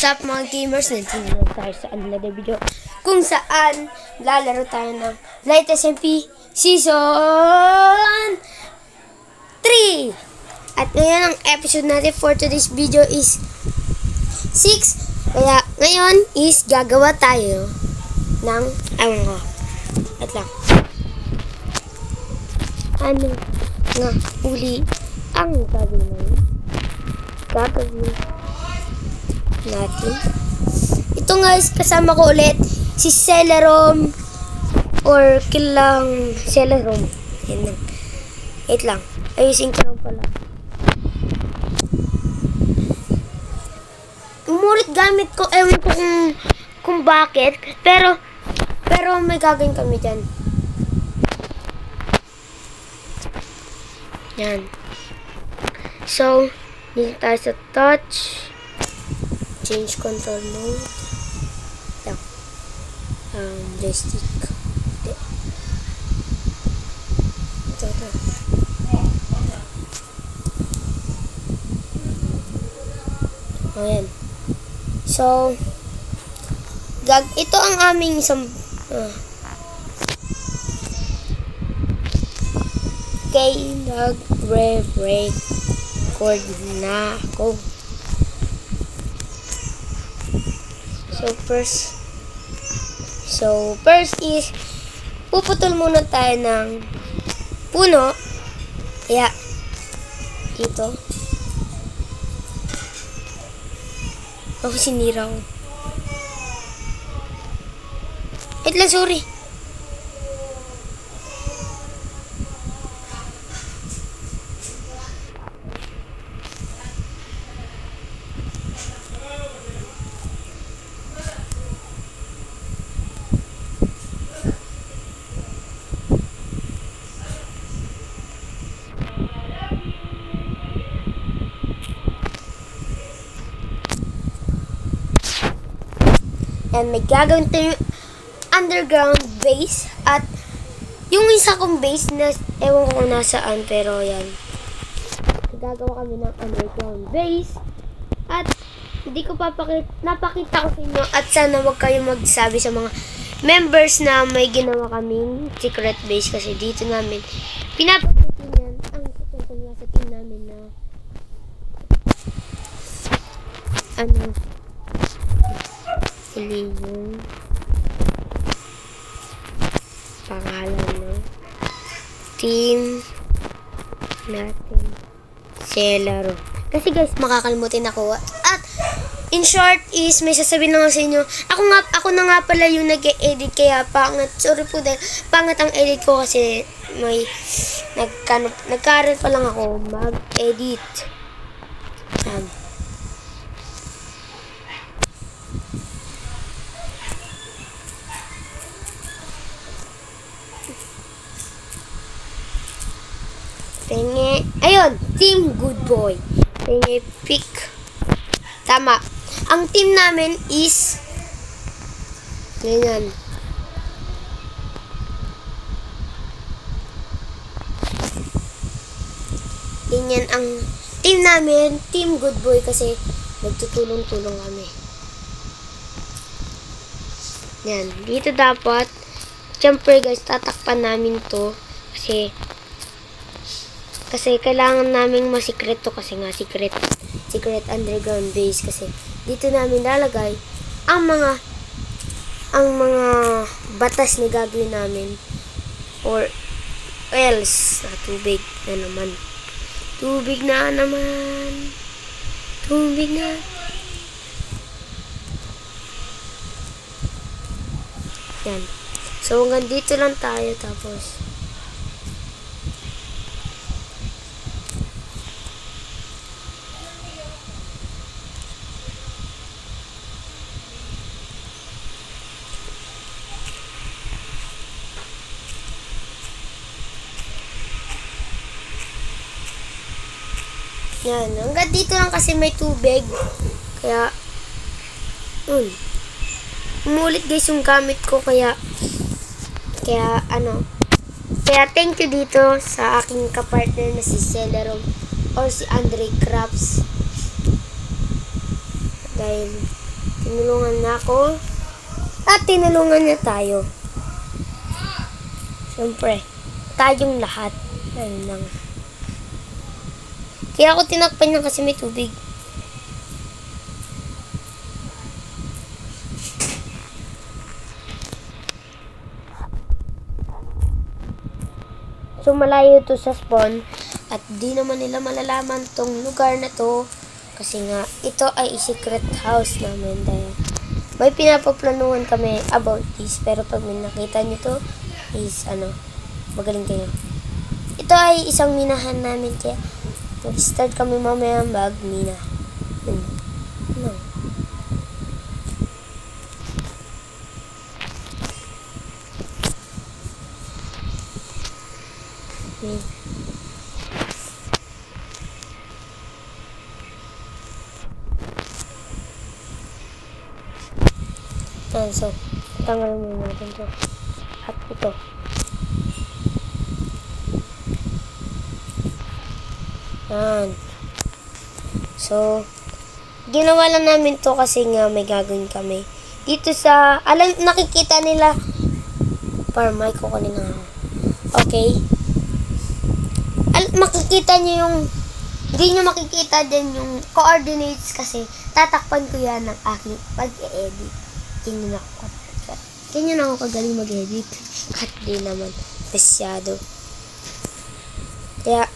Sup mga gamers, nandito tayo sa another video kung saan lalaro tayo ng Light SMP Season 3. At ngayon ang episode natin for today's video is 6. Kaya ngayon is gagawa tayo ng at lang ano nga uli ang gagawin natin. Ito guys, kasama ko ulit si Celerom or kilang Celerom. Yan lang. Wait lang. Ayusin ko lang pala. Umulit gamit ko. Ewan ko kung bakit. Pero may gagawin kami dyan. Yan. So, dito tayo sa touch. Change control mode. Yan. Joystick. Ito. Ayan. So, ito ang aming isang okay, nag-record na ako. So first is puputol muna tayo ng puno. Kaya dito ako sinira ko. Wait lang, sorry. And may gagawin tayo underground base. At yung isa kong base na ewan ko kung nasaan, pero yan. Gagawa kami ng underground base. At hindi ko napakita ko sa inyo. At sana wag kayo magsabi sa mga members na may ginawa kaming secret base. Kasi dito namin pinapakitin yan ang tutungkol nga sa team namin na yung pangalan ng team natin, Celerom. Kasi guys, makakalimutin ako. At in short is may sasabihin lang sa inyo. Ako na nga pala yung nag-edit, kaya pangat. Sorry po dahil pangat ang edit ko kasi may nagkaroon pa lang ako mag-edit. Penge. Ayun, Team Good Boy. Penge pick. Tama. Ang team namin is ganyan. Ganyan ang team namin, Team Good Boy, kasi nagtutulong-tulong kami. Yan. Dito dapat, syempre guys, tatakpan namin to kasi kailangan naming masikret to, kasi nga secret underground base. Kasi dito namin lalagay ang mga batas na gagawin namin, or else tubig na naman. Yan. So hanggang dito lang tayo, tapos yan, hanggang dito lang kasi may tubig. Kaya umulit guys yung gamit ko, kaya thank you dito sa aking kapartner na si Celerom or si Andre Crafts. Dahil Tinulungan niya ako. At tinulungan niya tayo. Siyempre, tayong lahat. Ayun lang. Kaya ako tinakpan niya kasi may tubig. So, malayo to sa spawn. At di naman nila malalaman tong lugar na to. Kasi nga, ito ay secret house namin. Dahil may pinapaplanuhan kami about this. Pero pag may nakita nyo to, is magaling kayo. Ito ay isang minahan namin. Kaya mag-start kami mamaya mag-mina. Ano? So, tanggalin muna natin ito. At ito. Yan. So, ginawa lang namin to kasi nga may gagawin kami. Dito sa, nakikita nila, para mic ko kanina. Okay. Makikita nyo yung, hindi nyo makikita din yung coordinates kasi tatakpan ko yan ng aking pag-e-edit. Tingnan ako. Ganyan ako kagaling mag-edit. At di naman masyado. Kaya,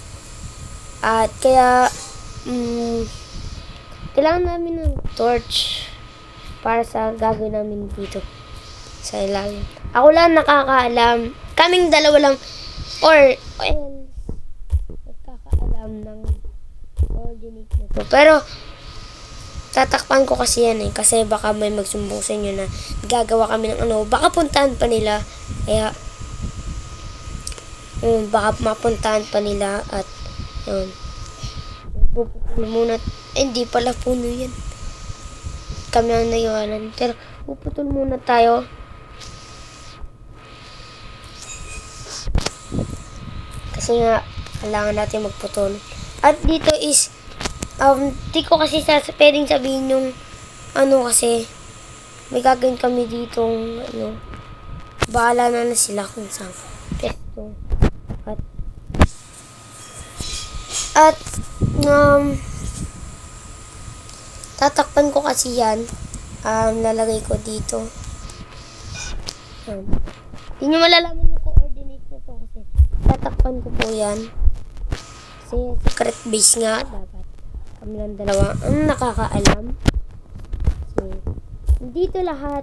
kailangan namin ng torch para sa gagawin namin dito. Sa ilalim. Ako lang nakakaalam. Kaming dalawa lang, nagkakaalam ng coordinate na to. Pero, tatakpan ko kasi yan eh. Kasi baka may magsumbong sa inyo na gagawa kami ng baka puntahan pa nila. Kaya, baka mapuntahan pa nila at, yun. Puputol muna. Hindi pala puno yan. Kami ang naiwanan. Pero, puputol muna tayo. Kasi nga, kailangan natin magputol. At dito is, di ko kasi pwedeng sabihin yung kasi may gagawin kami ditong bahala na sila kung saan pesto at tatakpan ko kasi yan lalagay ko dito hindi nyo malalaman yung coordinate na to kasi tatakpan ko po yan kasi secret base nga dapat kami lang dalawa ang nakakaalam. So, dito lahat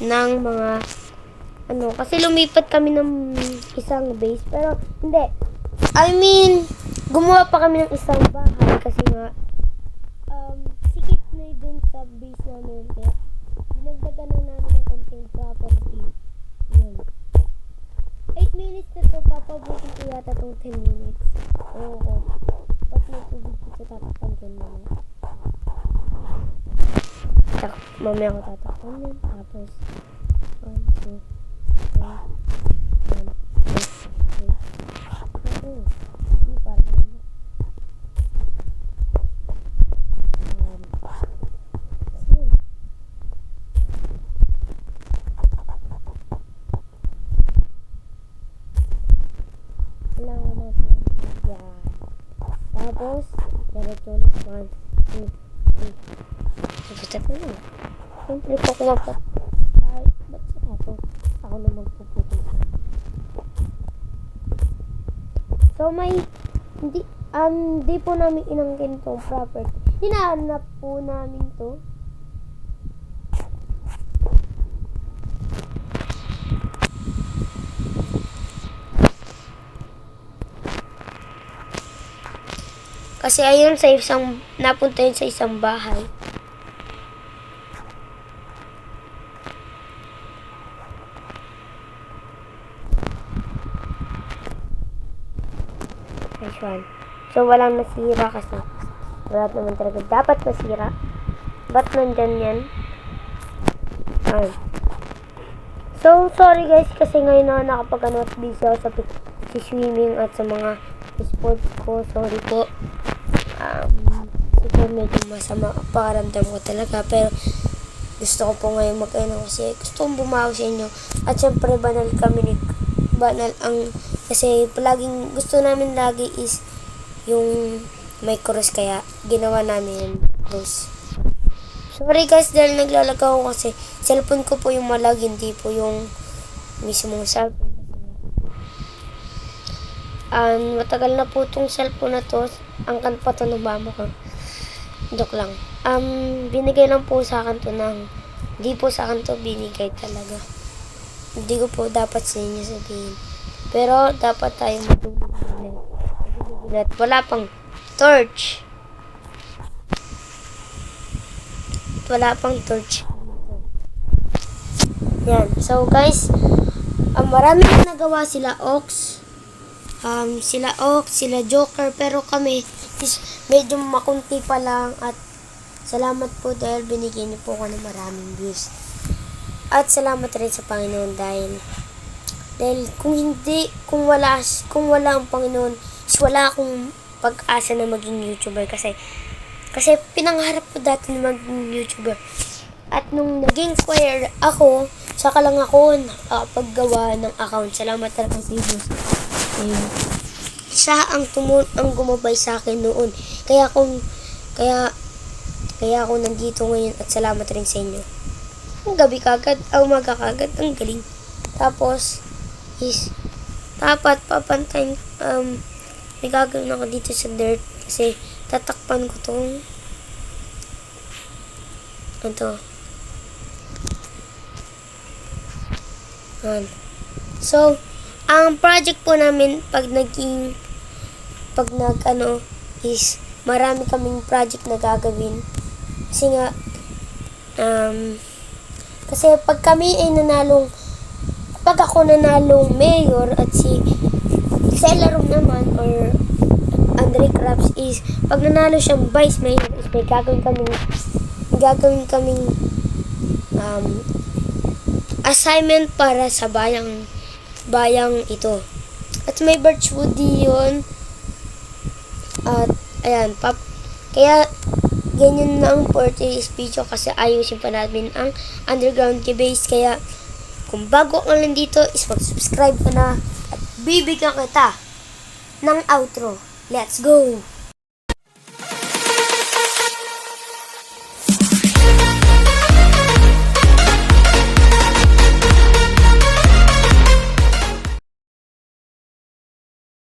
ng mga kasi lumipat kami ng isang base pero hindi. I mean, gumawa pa kami ng isang bahay kasi nga sikip na dun sa base namin kaya dinagdagan na namin ng konting property. Yun. 8 minutes na to, papabutin ko yata tong 10 minutes. Oo. Ba't may tubig dito tatakpan ko naman? Mamaya ko tatakpan yun. Tapos, 1, 2, 3, 1, 2, 3. Hindi parang yun. Kailangan natin yan. Tapos, diretso na 1, 2, 3. Sabi ko na. Siyempre po ko ba't sila ito? Ako na magpuputol sa. So, hindi po namin inangkin itong property. Hinahanap po namin to. Kasi ayun napunta yun sa isang bahay. Nice one. So, walang nasira kasi. Wala naman talaga dapat masira. Ba't nandyan yan? So, sorry guys kasi ngayon na nakapag at busy ako sa swimming at sa mga sports ko. Sorry po. Siguro medyo masama pakiramdam ko talaga. Pero, gusto ko po ngayon kasi gusto kong bumawi sa inyo. At syempre, banal ang, kasi palaging, gusto namin lagi is, yung may cross, kaya ginawa namin yung cross. Sorry guys, dahil naglalag ako kasi, cellphone ko po yung malag, hindi po yung mismong cellphone. Matagal na po itong cellphone na to. Angkan pa to ng mama ko. Joke lang. Binigay lang po sa akin to hindi po sa akin to binigay talaga. Hindi ko po dapat sa inyo sabihin. Pero dapat tayo matulog. Wala pang torch. Wala pang torch. Yan. So guys, marami na nagawa sila Ox. Sila Joker, pero kami medyo makunti pa lang, at salamat po dahil binigyan niyo po ako ng maraming views. At salamat rin sa Panginoon dahil kung wala ang Panginoon, wala akong pag-asa na maging YouTuber kasi pinangarap ko dati na maging YouTuber. At nung naging choir ako, saka lang ako nakapaggawa ng account. Salamat talaga sa Diyos. Siya ang gumabay sa akin noon. Kaya ako nandito ngayon, at salamat rin sa inyo. Ang gabi kagad, umaga kagad, ang galing. Tapos dapat papantayin, may gagawin ako dito sa dirt kasi tatakpan ko tong So, ang project po namin is marami kaming project na gagawin. Kasi pag ako nanalong mayor at si Celarum naman or Andre Crabs is pag nanalo siyang vice mayor is may gagawin kaming assignment para sa bayang ito. At may Birchwood yun. At ayan, kaya ganyan na ang 40 video kasi ayusin pa namin ang underground base. Kaya kung bago ka lang dito is mag-subscribe ka na at bibigyan kita ng outro. Let's go!